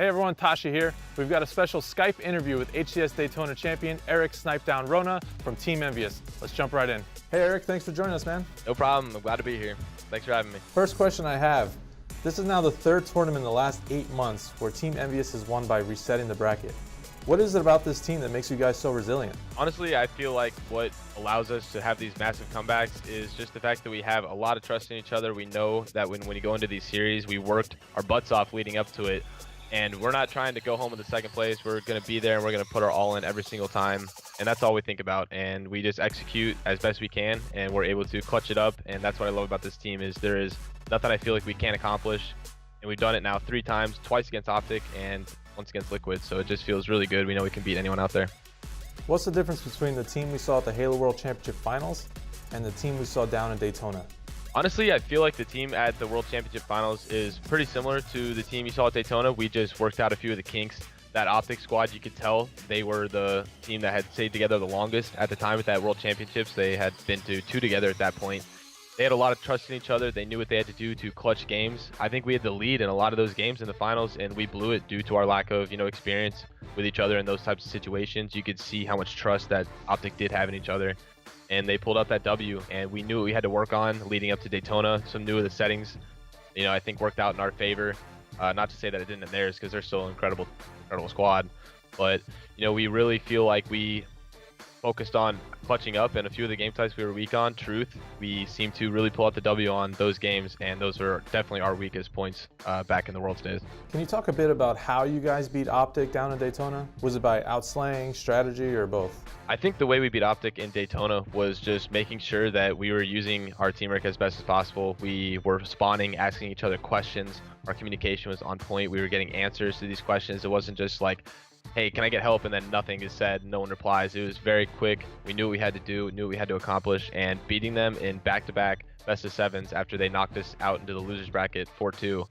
Hey everyone, Tasha here. We've got a special Skype interview with HCS Daytona champion Eric Snip3down Wrona from Team Envious. Let's jump right in. Hey Eric, thanks for joining us, man. No problem. I'm glad to be here. Thanks for having me. First question I have. This is now the third tournament in the last 8 months where Team Envious has won by resetting the bracket. What is it about this team that makes you guys so resilient? Honestly, I feel like what allows us to have these massive comebacks is just the fact that we have a lot of trust in each other. We know that when you go into these series, we worked our butts off leading up to it. And we're not trying to go home in the second place. We're going to be there and we're going to put our all in every single time. And that's all we think about. And we just execute as best we can and we're able to clutch it up. And that's what I love about this team is there is nothing I feel like we can't accomplish. And we've done it now 3 times, twice against Optic and once against Liquid. So it just feels really good. We know we can beat anyone out there. What's the difference between the team we saw at the Halo World Championship Finals and the team we saw down in Daytona? Honestly, I feel like the team at the World Championship Finals is pretty similar to the team you saw at Daytona. We just worked out a few of the kinks. That Optic squad, you could tell they were the team that had stayed together the longest at the time at that World Championships. They had been to 2 together at that point. They had a lot of trust in each other. They knew what they had to do to clutch games. I think we had the lead in a lot of those games in the finals, and we blew it due to our lack of, experience with each other in those types of situations. You could see how much trust that Optic did have in each other. And they pulled out that W, and we knew what we had to work on leading up to Daytona. Some new of the settings, I think worked out in our favor. Not to say that it didn't in theirs, because they're still an incredible squad. But, we really feel like we focused on clutching up, and a few of the game types we were weak on, Truth, we seemed to really pull out the W on those games, and those are definitely our weakest points back in the World days. Can you talk a bit about how you guys beat Optic down in Daytona? Was it by outslaying, strategy, or both? I think the way we beat Optic in Daytona was just making sure that we were using our teamwork as best as possible. We were spawning, asking each other questions. Our communication was on point. We were getting answers to these questions. It wasn't just like, hey, can I get help? And then nothing is said, no one replies. It was very quick. We knew what we had to do, knew what we had to accomplish, and beating them in back-to-back best of 7s after they knocked us out into the losers bracket 4-2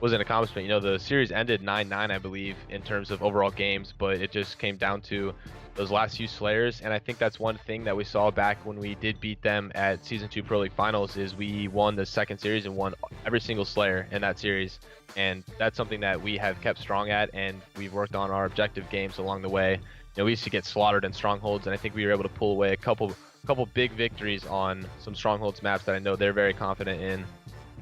was an accomplishment. The series ended 9-9, I believe, in terms of overall games, but it just came down to those last few Slayers, and I think that's one thing that we saw back when we did beat them at Season 2 Pro League Finals is we won the second series and won every single Slayer in that series, and that's something that we have kept strong at, and we've worked on our objective games along the way. We used to get slaughtered in Strongholds, and I think we were able to pull away a couple big victories on some Strongholds maps that I know they're very confident in.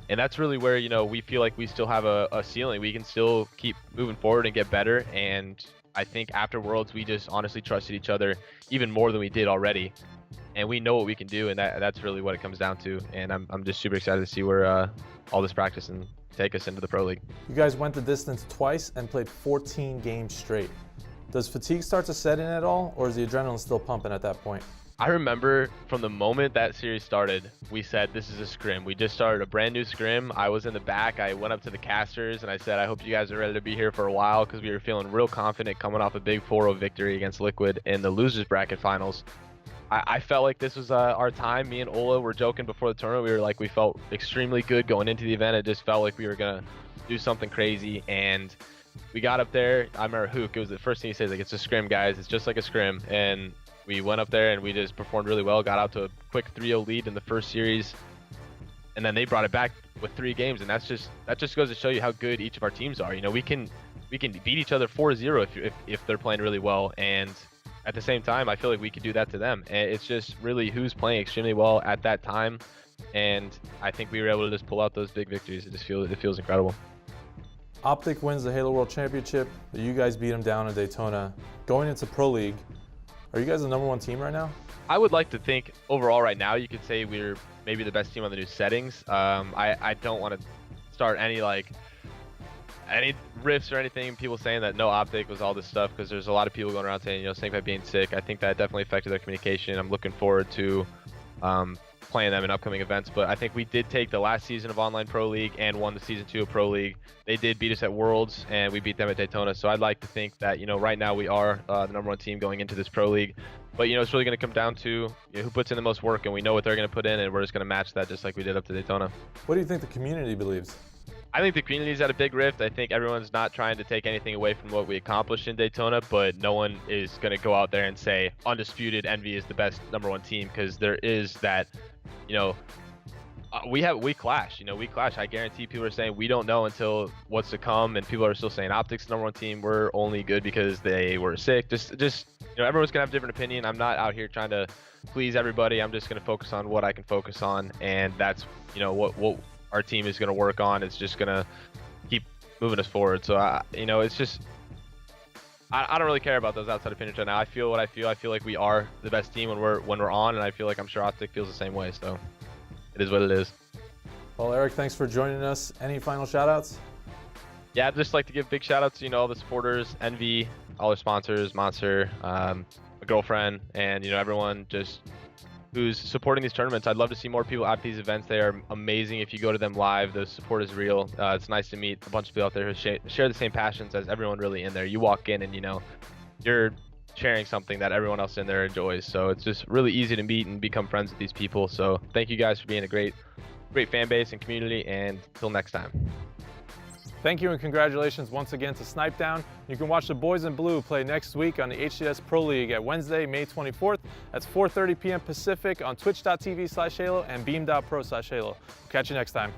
And that's really where, we feel like we still have a ceiling. We can still keep moving forward and get better, and I think after Worlds, we just honestly trusted each other even more than we did already. And we know what we can do, and that's really what it comes down to. And I'm just super excited to see where all this practice and take us into the Pro League. You guys went the distance twice and played 14 games straight. Does fatigue start to set in at all, or is the adrenaline still pumping at that point? I remember from the moment that series started, we said, this is a scrim. We just started a brand new scrim. I was in the back. I went up to the casters and I said, I hope you guys are ready to be here for a while, because we were feeling real confident coming off a big 4-0 victory against Liquid in the losers bracket finals. I felt like this was our time. Me and Ola were joking before the tournament. We felt extremely good going into the event. It just felt like we were going to do something crazy. And we got up there. I remember Hook, it was the first thing he said, it's a scrim, guys. It's just like a scrim. And we went up there and we just performed really well, got out to a quick 3-0 lead in the first series, and then they brought it back with 3 games, and that just goes to show you how good each of our teams are. We can beat each other 4-0 if they're playing really well, and at the same time, I feel like we could do that to them. And it's just really who's playing extremely well at that time, and I think we were able to just pull out those big victories. It feels incredible. Optic wins the Halo World Championship, but you guys beat them down in Daytona. Going into Pro League, are you guys the #1 team right now? I would like to think overall right now you could say we're maybe the best team on the new settings. I don't want to start any riffs or anything, people saying that no Optic was all this stuff, because there's a lot of people going around saying, Snip3down being sick. I think that definitely affected their communication. I'm looking forward to playing them in upcoming events, but I think we did take the last season of Online Pro League and won the Season 2 of Pro League. They did beat us at Worlds, and we beat them at Daytona, so I'd like to think that, right now we are the #1 team going into this Pro League. But, it's really going to come down to who puts in the most work, and we know what they're going to put in, and we're just going to match that just like we did up to Daytona. What do you think the community believes? I think the community's at a big rift. I think everyone's not trying to take anything away from what we accomplished in Daytona, but no one is going to go out there and say undisputed Envy is the best #1 team, because there is that, We clash, we clash. I guarantee people are saying we don't know until what's to come, and people are still saying Optics #1 team. We're only good because they were sick. Just everyone's gonna have a different opinion. I'm not out here trying to please everybody. I'm just gonna focus on what I can focus on, and that's what our team is gonna work on. It's just gonna keep moving us forward. So it's just I don't really care about those outside opinions right now. I feel what I feel. I feel like we are the best team when we're on, and I feel like I'm sure Optic feels the same way. So. It is what it is. Well, Eric, thanks for joining us. Any final shout-outs? Yeah, I'd just like to give big shout-outs to all the supporters, Envy, all our sponsors, Monster, my girlfriend, and everyone just who's supporting these tournaments. I'd love to see more people at these events. They are amazing. If you go to them live, the support is real. It's nice to meet a bunch of people out there who share the same passions as everyone really in there. You walk in and you're sharing something that everyone else in there enjoys. So it's just really easy to meet and become friends with these people. So thank you guys for being a great fan base and community, and until next time. Thank you and congratulations once again to Snip3down. You can watch the boys in blue play next week on the HCS Pro League at Wednesday, May 24th. That's 4:30 p.m. Pacific on twitch.tv/Halo and beam.pro/Halo. We'll catch you next time.